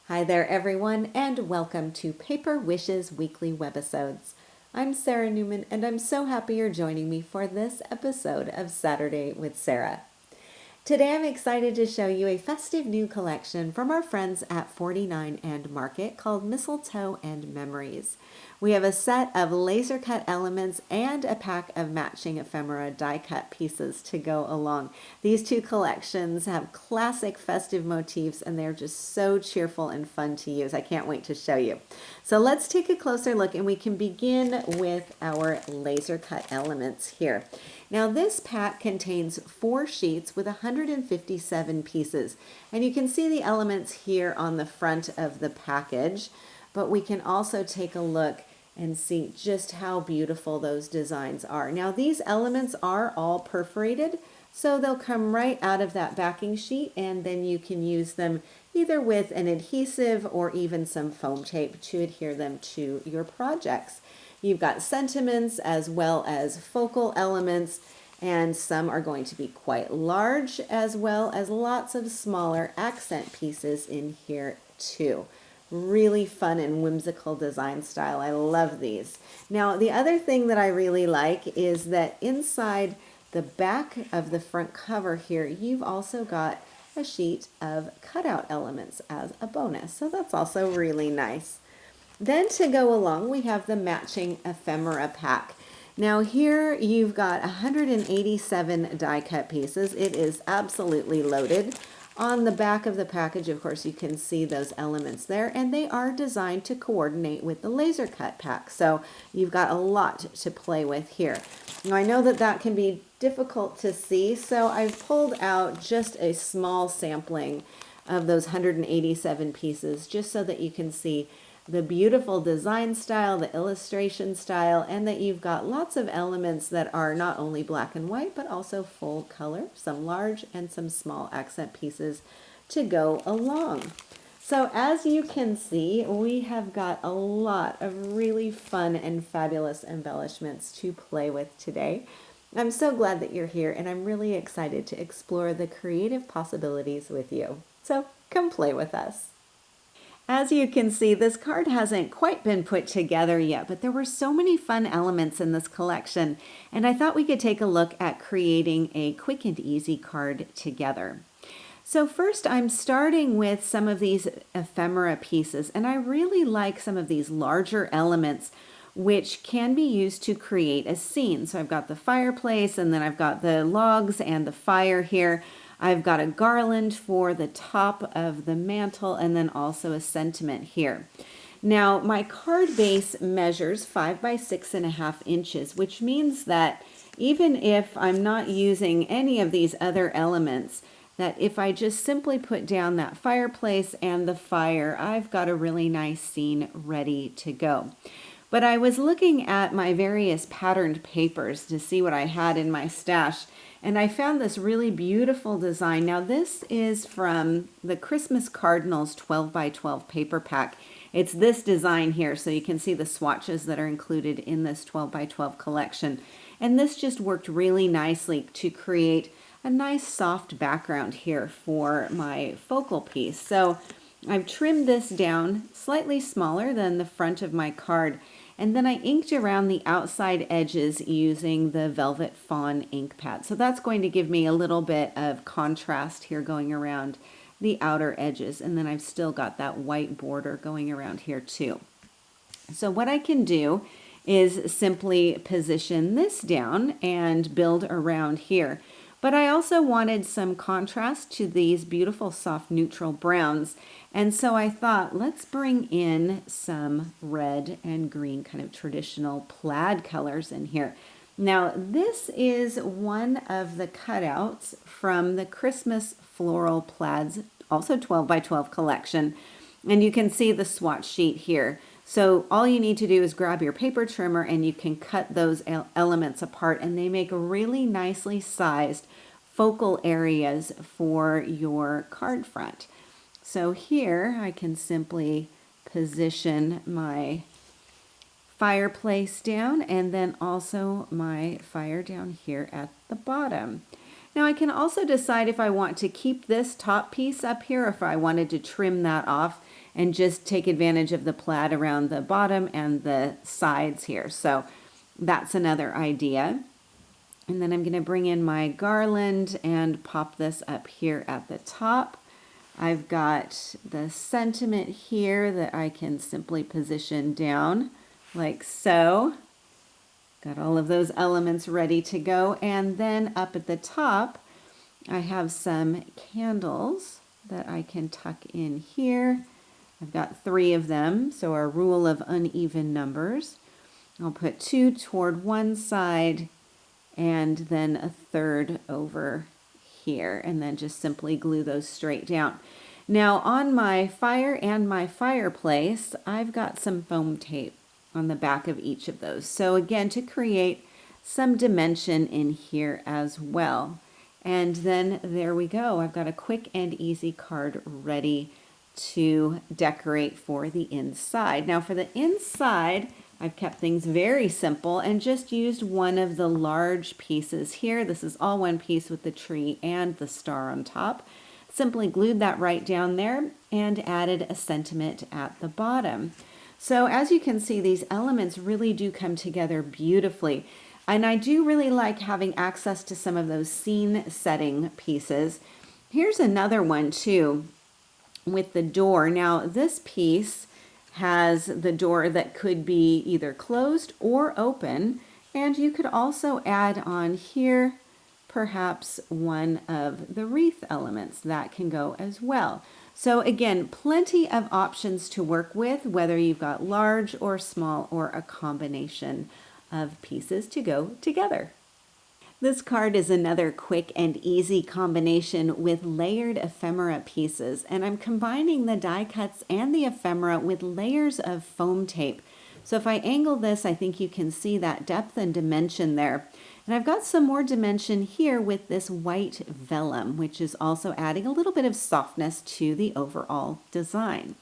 Hi there, everyone, and welcome to Paper Wishes Weekly Webisodes. I'm Sara Newman, and I'm so happy you're joining me for this episode of Saturday with Sara. Today I'm excited to show you a festive new collection from our friends at 49 and Market called Mistletoe and Memories. We have a set of laser cut elements and a pack of matching ephemera die cut pieces to go along. These two collections have classic festive motifs and they're just so cheerful and fun to use. I can't wait to show you. So let's take a closer look and we can begin with our laser cut elements here. Now this pack contains 4 sheets with 157 pieces, and you can see the elements here on the front of the package, but we can also take a look and see just how beautiful those designs are. Now these elements are all perforated, so they'll come right out of that backing sheet, and then you can use them either with an adhesive or even some foam tape to adhere them to your projects. You've got sentiments as well as focal elements, and some are going to be quite large as well as lots of smaller accent pieces in here too. Really fun and whimsical design style. I love these. Now the other thing that I really like is that inside the back of the front cover here, you've also got a sheet of cutout elements as a bonus. So that's also really nice. Then to go along, we have the matching ephemera pack. Now here you've got 187 die cut pieces. It is absolutely loaded. On the back of the package, of course, you can see those elements there, and they are designed to coordinate with the laser cut pack. So you've got a lot to play with here. Now I know that that can be difficult to see, so I've pulled out just a small sampling of those 187 pieces just so that you can see the beautiful design style, the illustration style, and that you've got lots of elements that are not only black and white, but also full color, some large and some small accent pieces to go along. So as you can see, we have got a lot of really fun and fabulous embellishments to play with today. I'm so glad that you're here, and I'm really excited to explore the creative possibilities with you. So come play with us. As you can see, this card hasn't quite been put together yet, but there were so many fun elements in this collection, and I thought we could take a look at creating a quick and easy card together. So first, I'm starting with some of these ephemera pieces, and I really like some of these larger elements which can be used to create a scene. So I've got the fireplace, and then I've got the logs and the fire here. I've got a garland for the top of the mantle, and then also a sentiment here. Now my card base measures 5 by 6.5 inches, which means that even if I'm not using any of these other elements, that if I just simply put down that fireplace and the fire, I've got a really nice scene ready to go. But I was looking at my various patterned papers to see what I had in my stash, and I found this really beautiful design. Now this is from the Christmas Cardinals 12 by 12 paper pack. It's this design here, so you can see the swatches that are included in this 12 by 12 collection. And this just worked really nicely to create a nice soft background here for my focal piece. So I've trimmed this down slightly smaller than the front of my card, and then I inked around the outside edges using the Velvet Fawn ink pad. So that's going to give me a little bit of contrast here going around the outer edges, and then I've still got that white border going around here too. So what I can do is simply position this down and build around here. But I also wanted some contrast to these beautiful soft neutral browns. And so I thought, let's bring in some red and green kind of traditional plaid colors in here. Now this is one of the cutouts from the Christmas Floral Plaids, also 12 by 12 collection. And you can see the swatch sheet here. So all you need to do is grab your paper trimmer and you can cut those elements apart, and they make really nicely sized focal areas for your card front. So here I can simply position my fireplace down and then also my fire down here at the bottom. Now I can also decide if I want to keep this top piece up here, or if I wanted to trim that off and just take advantage of the plaid around the bottom and the sides here. So that's another idea. And then I'm going to bring in my garland and pop this up here at the top. I've got the sentiment here that I can simply position down like so. Got all of those elements ready to go. And then up at the top, I have some candles that I can tuck in here. I've got 3 of them, so our rule of uneven numbers. I'll put 2 toward one side and then a 3rd over here, and then just simply glue those straight down. Now on my fire and my fireplace, I've got some foam tape on the back of each of those. So again, to create some dimension in here as well. And then there we go. I've got a quick and easy card ready to decorate for the inside. Now for the inside, I've kept things very simple and just used one of the large pieces here. This is all one piece with the tree and the star on top. Simply glued that right down there and added a sentiment at the bottom. So as you can see, these elements really do come together beautifully. And I do really like having access to some of those scene setting pieces. Here's another one too with the door. Now this piece has the door that could be either closed or open, and you could also add on here perhaps one of the wreath elements that can go as well. So again, plenty of options to work with, whether you've got large or small or a combination of pieces to go together. This card is another quick and easy combination with layered ephemera pieces, and I'm combining the die cuts and the ephemera with layers of foam tape. So if I angle this, I think you can see that depth and dimension there. And I've got some more dimension here with this white vellum, which is also adding a little bit of softness to the overall design.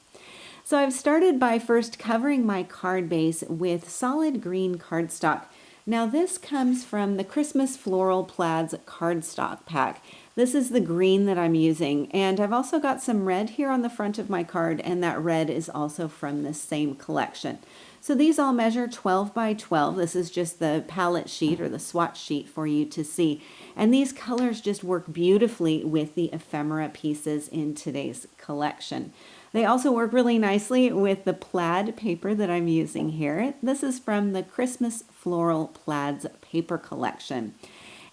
So I've started by first covering my card base with solid green cardstock. Now this comes from the Christmas Floral Plaids cardstock pack. This is the green that I'm using, and I've also got some red here on the front of my card, and that red is also from this same collection. So these all measure 12 by 12. This is just the palette sheet or the swatch sheet for you to see. And these colors just work beautifully with the ephemera pieces in today's collection. They also work really nicely with the plaid paper that I'm using here. This is from the Christmas Floral Plaids paper collection.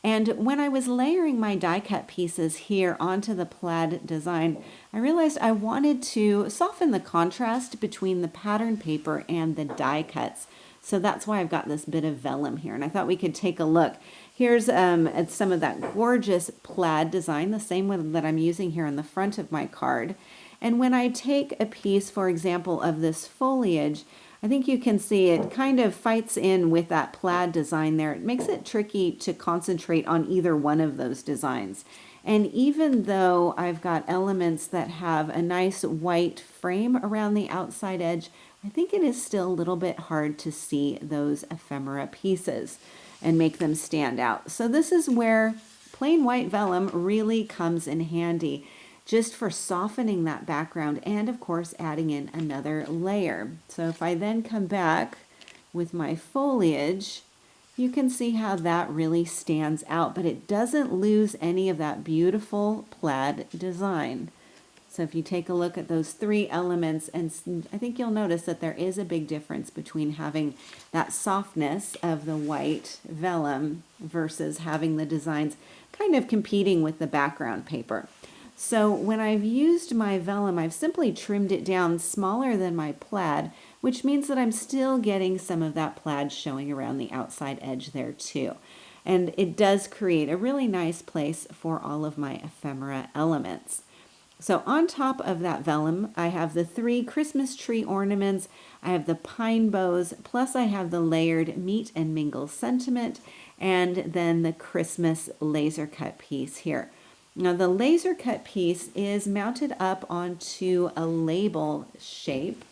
And when I was layering my die cut pieces here onto the plaid design, I realized I wanted to soften the contrast between the pattern paper and the die cuts. So that's why I've got this bit of vellum here. And I thought we could take a look. Here's some of that gorgeous plaid design, the same one that I'm using here on the front of my card. And when I take a piece, for example, of this foliage, I think you can see it kind of fights in with that plaid design there. It makes it tricky to concentrate on either one of those designs. And even though I've got elements that have a nice white frame around the outside edge, I think it is still a little bit hard to see those ephemera pieces and make them stand out. So this is where plain white vellum really comes in handy, just for softening that background and of course adding in another layer. So if I then come back with my foliage, you can see how that really stands out, but it doesn't lose any of that beautiful plaid design. So if you take a look at those 3 elements, and I think you'll notice that there is a big difference between having that softness of the white vellum versus having the designs kind of competing with the background paper. So when I've used my vellum, I've simply trimmed it down smaller than my plaid, which means that I'm still getting some of that plaid showing around the outside edge there too. And it does create a really nice place for all of my ephemera elements. So on top of that vellum, I have the 3 Christmas tree ornaments, I have the pine bows, plus I have the layered meet and mingle sentiment, and then the Christmas laser cut piece here. Now the laser cut piece is mounted up onto a label shape,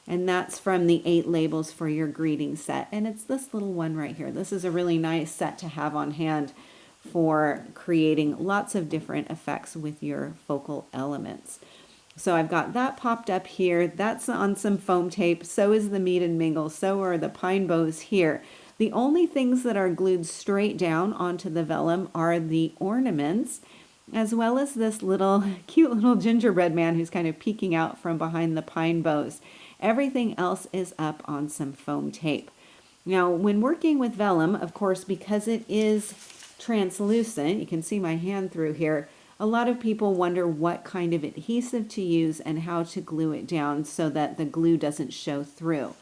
and that's from the 8 labels for your greeting set. And it's this little one right here. This is a really nice set to have on hand for creating lots of different effects with your focal elements. So I've got that popped up here. That's on some foam tape. So is the Meet and Mingle. So are the pine bows here. The only things that are glued straight down onto the vellum are the ornaments, as well as this little cute little gingerbread man who's kind of peeking out from behind the pine bows. Everything else is up on some foam tape. Now, when working with vellum, of course, because it is translucent, you can see my hand through here, a lot of people wonder what kind of adhesive to use and how to glue it down so that the glue doesn't show through.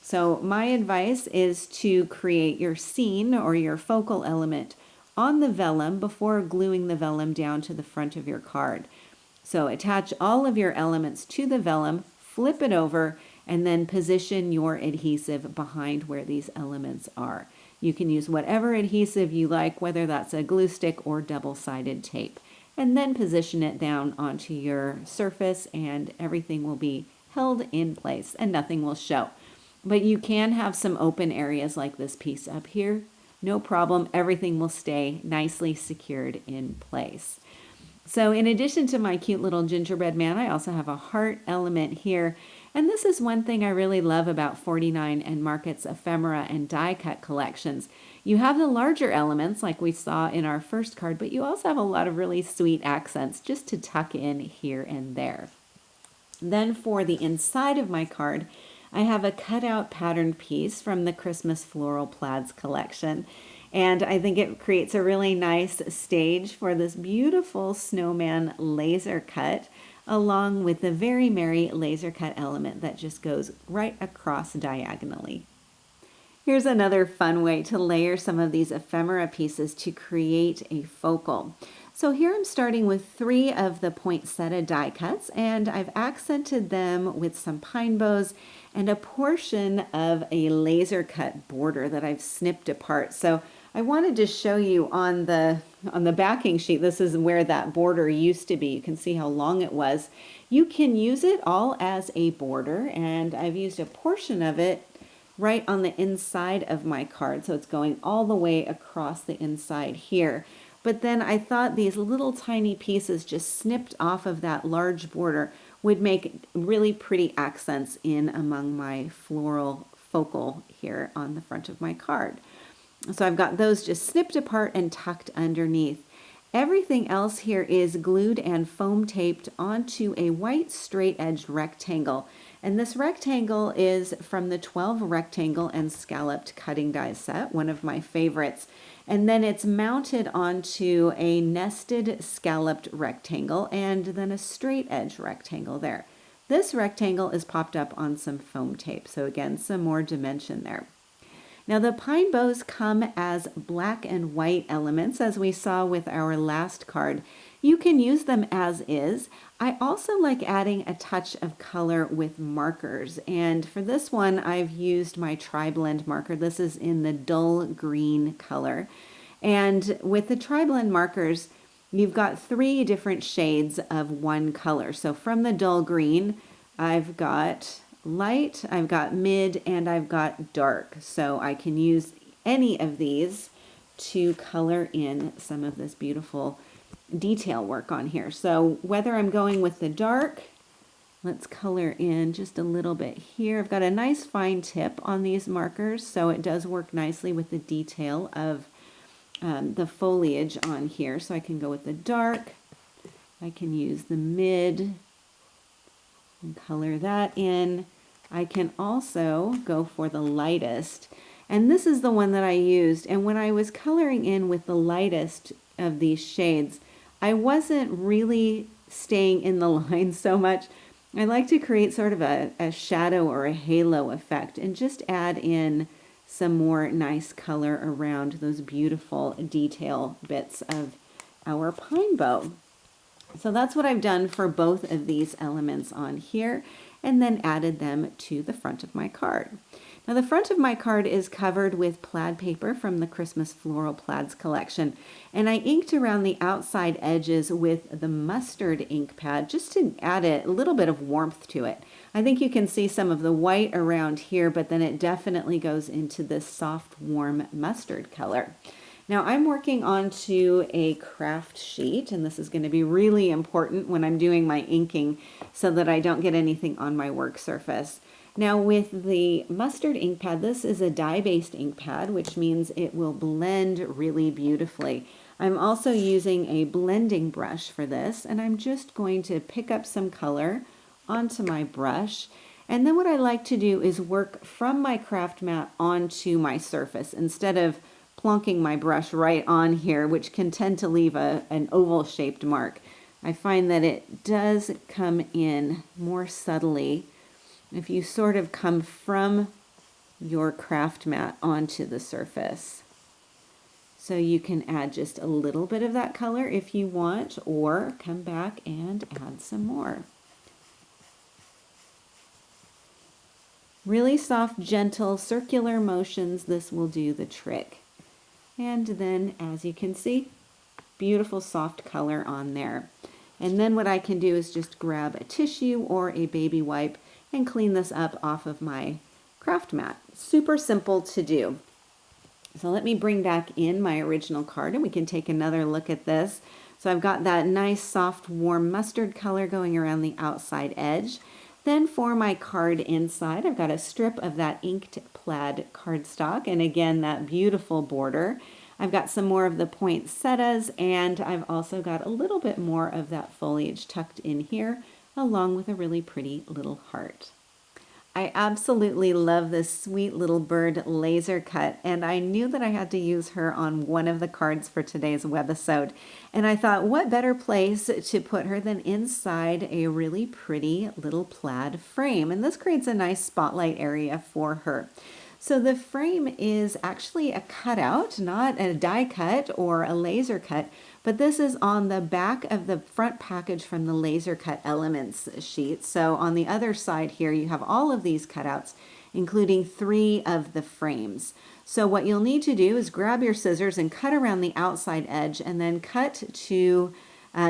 So my advice is to create your scene or your focal element on the vellum before gluing the vellum down to the front of your card. So attach all of your elements to the vellum, flip it over, and then position your adhesive behind where these elements are. You can use whatever adhesive you like, whether that's a glue stick or double-sided tape, and then position it down onto your surface and everything will be held in place and nothing will show. But you can have some open areas like this piece up here. No problem, everything will stay nicely secured in place. So in addition to my cute little gingerbread man, I also have a heart element here. And this is one thing I really love about 49 and Market's ephemera and die cut collections. You have the larger elements like we saw in our first card, but you also have a lot of really sweet accents just to tuck in here and there. Then for the inside of my card, I have a cutout pattern piece from the Christmas Floral Plaids collection. And I think it creates a really nice stage for this beautiful snowman laser cut, along with the very merry laser cut element that just goes right across diagonally. Here's another fun way to layer some of these ephemera pieces to create a focal. So here I'm starting with 3 of the poinsettia die cuts, and I've accented them with some pine bows and a portion of a laser cut border that I've snipped apart. So I wanted to show you on the backing sheet, this is where that border used to be. You can see how long it was. You can use it all as a border, and I've used a portion of it right on the inside of my card. So it's going all the way across the inside here. But then I thought these little tiny pieces just snipped off of that large border would make really pretty accents in among my floral focal here on the front of my card. So I've got those just snipped apart and tucked underneath. Everything else here is glued and foam taped onto a white straight edged rectangle. And this rectangle is from the 12 rectangle and scalloped cutting die set, one of my favorites. And then it's mounted onto a nested scalloped rectangle and then a straight edge rectangle there. This rectangle is popped up on some foam tape. So again, some more dimension there. Now the pine bows come as black and white elements, as we saw with our last card. You can use them as is. I also like adding a touch of color with markers, and for this one I've used my Tri-Blend marker. This is in the dull green color, and with the Tri-Blend markers you've got 3 different shades of one color. So from the dull green I've got light, I've got mid, and I've got dark. So I can use any of these to color in some of this beautiful detail work on here. So whether I'm going with the dark, let's color in just a little bit here. I've got a nice fine tip on these markers, so it does work nicely with the detail of the foliage on here. So I can go with the dark, I can use the mid and color that in. I can also go for the lightest, and this is the one that I used. And when I was coloring in with the lightest of these shades, I wasn't really staying in the line so much. I like to create sort of a shadow or a halo effect and just add in some more nice color around those beautiful detail bits of our pine bow. So that's what I've done for both of these elements on here, and then added them to the front of my card. Now the front of my card is covered with plaid paper from the Christmas Floral Plaids collection, and I inked around the outside edges with the mustard ink pad just to add a little bit of warmth to it. I think you can see some of the white around here, but then it definitely goes into this soft, warm mustard color. Now I'm working onto a craft sheet, and this is going to be really important when I'm doing my inking so that I don't get anything on my work surface. Now with the mustard ink pad, this is a dye-based ink pad, which means it will blend really beautifully. I'm also using a blending brush for this, and I'm just going to pick up some color onto my brush. And then what I like to do is work from my craft mat onto my surface instead of plonking my brush right on here, which can tend to leave an oval shaped mark. I find that it does come in more subtly if you sort of come from your craft mat onto the surface. So you can add just a little bit of that color if you want, or come back and add some more. Really soft, gentle, circular motions, this will do the trick. And then, as you can see, beautiful soft color on there. And then what I can do is just grab a tissue or a baby wipe and clean this up off of my craft mat. Super simple to do. So let me bring back in my original card and we can take another look at this. So I've got that nice soft warm mustard color going around the outside edge. Then for my card inside, I've got a strip of that inked plaid cardstock, and again that beautiful border. I've got some more of the poinsettias, and I've also got a little bit more of that foliage tucked in here, along with a really pretty little heart. I absolutely love this sweet little bird laser cut, and I knew that I had to use her on one of the cards for today's webisode. And I thought, what better place to put her than inside a really pretty little plaid frame? And this creates a nice spotlight area for her. So the frame is actually a cutout, not a die cut or a laser cut, but this is on the back of the front package from the laser cut elements sheet. So on the other side here, you have all of these cutouts, including 3 of the frames. So what you'll need to do is grab your scissors and cut around the outside edge and then cut to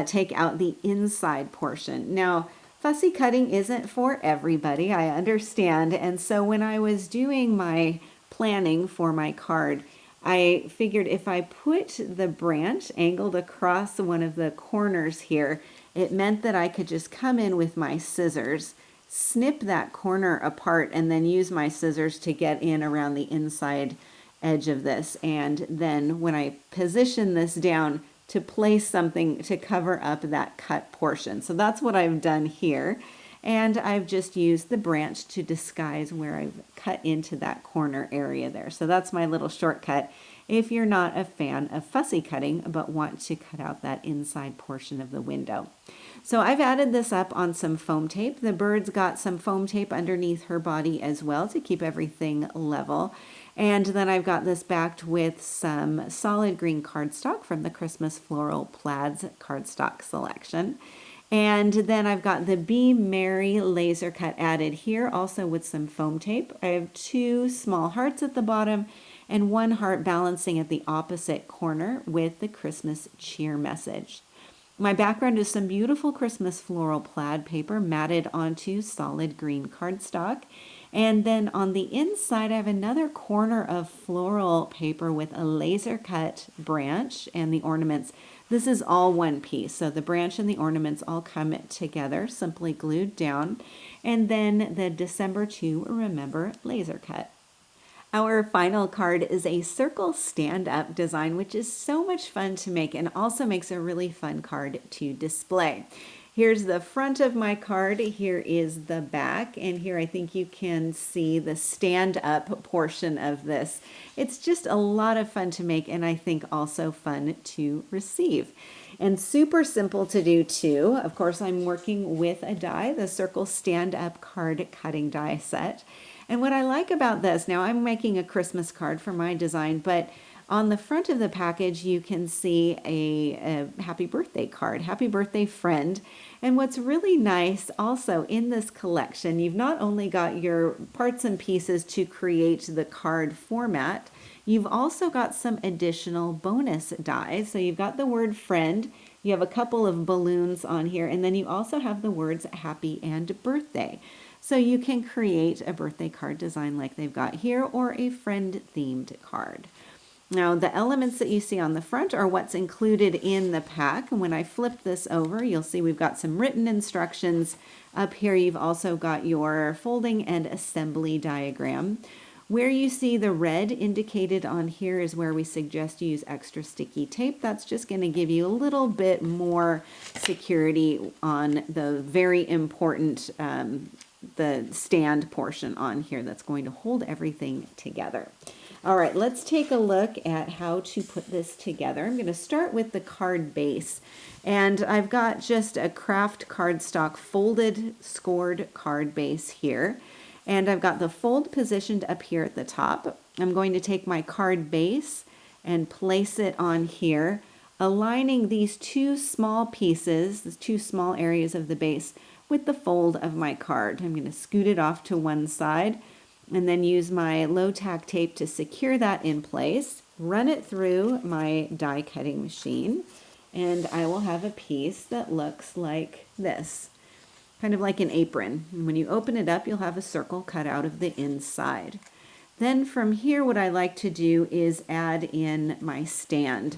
take out the inside portion. Now, fussy cutting isn't for everybody, I understand. And so when I was doing my planning for my card, I figured if I put the branch angled across one of the corners here, it meant that I could just come in with my scissors, snip that corner apart, and then use my scissors to get in around the inside edge of this. And then when I position this down, to place something to cover up that cut portion. So that's what I've done here. And I've just used the branch to disguise where I've cut into that corner area there. So that's my little shortcut if you're not a fan of fussy cutting but want to cut out that inside portion of the window. So I've added this up on some foam tape. The bird's got some foam tape underneath her body as well to keep everything level. And then I've got this backed with some solid green cardstock from the Christmas Floral Plaids cardstock selection. And then I've got the Be Merry laser cut added here, also with some foam tape. I have 2 small hearts at the bottom and 1 heart balancing at the opposite corner with the Christmas cheer message. My background is some beautiful Christmas floral plaid paper matted onto solid green cardstock. And then on the inside, I have another corner of floral paper with a laser cut branch and the ornaments. This is all one piece. So the branch and the ornaments all come together, simply glued down. And then the December to Remember laser cut. Our final card is a circle stand-up design, which is so much fun to make and also makes a really fun card to display. Here's the front of my card, here is the back, and here I think you can see the stand-up portion of this. It's just a lot of fun to make and I think also fun to receive. And super simple to do too. Of course, I'm working with a die, the Circle Stand-Up Card Cutting Die Set. And what I like about this, now I'm making a Christmas card for my design, but on the front of the package, you can see a happy birthday card, happy birthday friend. And what's really nice also in this collection, you've not only got your parts and pieces to create the card format, you've also got some additional bonus dies. So you've got the word friend, you have a couple of balloons on here, and then you also have the words happy and birthday. So you can create a birthday card design like they've got here or a friend themed card. Now, the elements that you see on the front are what's included in the pack. And when I flip this over, you'll see we've got some written instructions. Up here, you've also got your folding and assembly diagram. Where you see the red indicated on here is where we suggest you use extra sticky tape. That's just going to give you a little bit more security on the very important the stand portion on here that's going to hold everything together. All right, let's take a look at how to put this together. I'm going to start with the card base. And I've got just a craft cardstock folded scored card base here. And I've got the fold positioned up here at the top. I'm going to take my card base and place it on here, aligning these two small pieces, the two small areas of the base, with the fold of my card. I'm going to scoot it off to one side and then use my low tack tape to secure that in place, run it through my die cutting machine, and I will have a piece that looks like this, kind of like an apron. And when you open it up, you'll have a circle cut out of the inside. Then from here, what I like to do is add in my stand.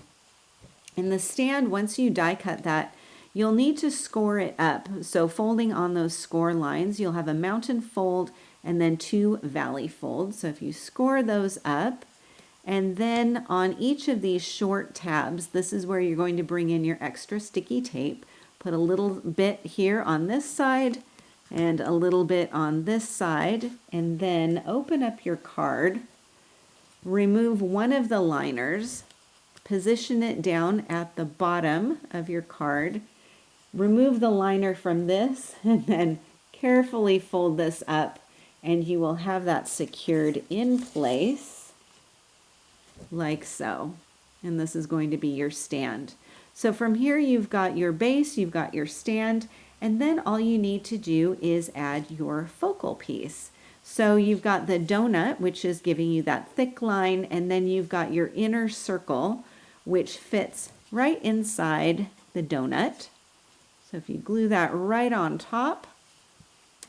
In the stand, once you die cut that, you'll need to score it up. So folding on those score lines, you'll have a mountain fold and then two valley folds. So if you score those up, and then on each of these short tabs, this is where you're going to bring in your extra sticky tape. Put a little bit here on this side and a little bit on this side, and then open up your card, remove one of the liners, position it down at the bottom of your card, remove the liner from this, and then carefully fold this up, and you will have that secured in place like so. And this is going to be your stand. So from here, you've got your base, you've got your stand, and then all you need to do is add your focal piece. So you've got the donut, which is giving you that thick line, and then you've got your inner circle, which fits right inside the donut. So if you glue that right on top,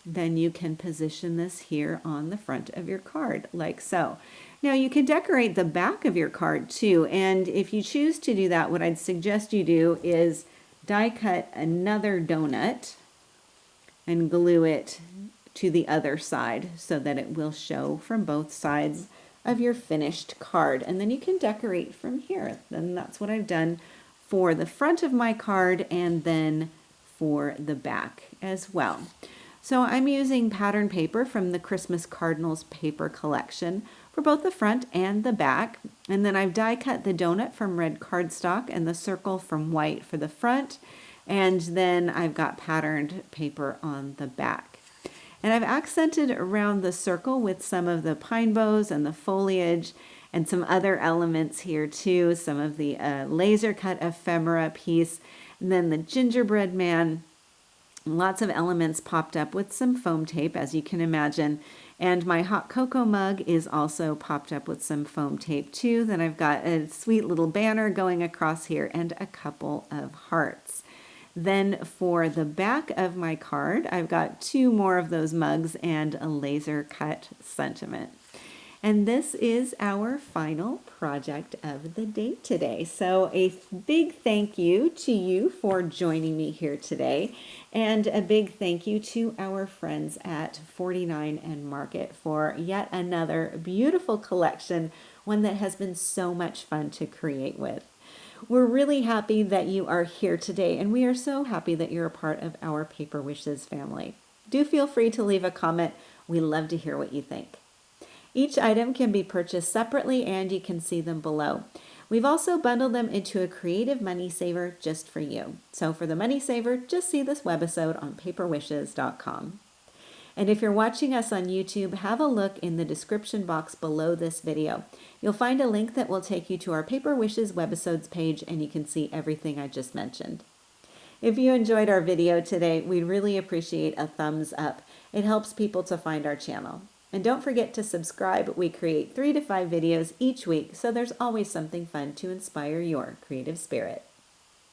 then you can position this here on the front of your card, like so. Now you can decorate the back of your card too, and if you choose to do that, what I'd suggest you do is die cut another donut and glue it to the other side so that it will show from both sides of your finished card. And then you can decorate from here. And that's what I've done for the front of my card and then for the back as well. So I'm using pattern paper from the Christmas Cardinals paper collection for both the front and the back. And then I've die cut the donut from red cardstock and the circle from white for the front. And then I've got patterned paper on the back. And I've accented around the circle with some of the pine boughs and the foliage and some other elements here too. Some of the laser cut ephemera piece, and then the gingerbread man. Lots of elements popped up with some foam tape, as you can imagine. And my hot cocoa mug is also popped up with some foam tape too. Then I've got a sweet little banner going across here and a couple of hearts. Then for the back of my card, I've got two more of those mugs and a laser cut sentiment. And this is our final project of the day today. So a big thank you to you for joining me here today. And a big thank you to our friends at 49 and Market for yet another beautiful collection, one that has been so much fun to create with. We're really happy that you are here today, and we are so happy that you're a part of our Paper Wishes family. Do feel free to leave a comment. We love to hear what you think. Each item can be purchased separately, and you can see them below. We've also bundled them into a creative money saver just for you. So for the money saver, just see this webisode on paperwishes.com. And if you're watching us on YouTube, have a look in the description box below this video. You'll find a link that will take you to our Paper Wishes webisodes page, and you can see everything I just mentioned. If you enjoyed our video today, we'd really appreciate a thumbs up. It helps people to find our channel. And don't forget to subscribe. We create 3 to 5 videos each week, so there's always something fun to inspire your creative spirit.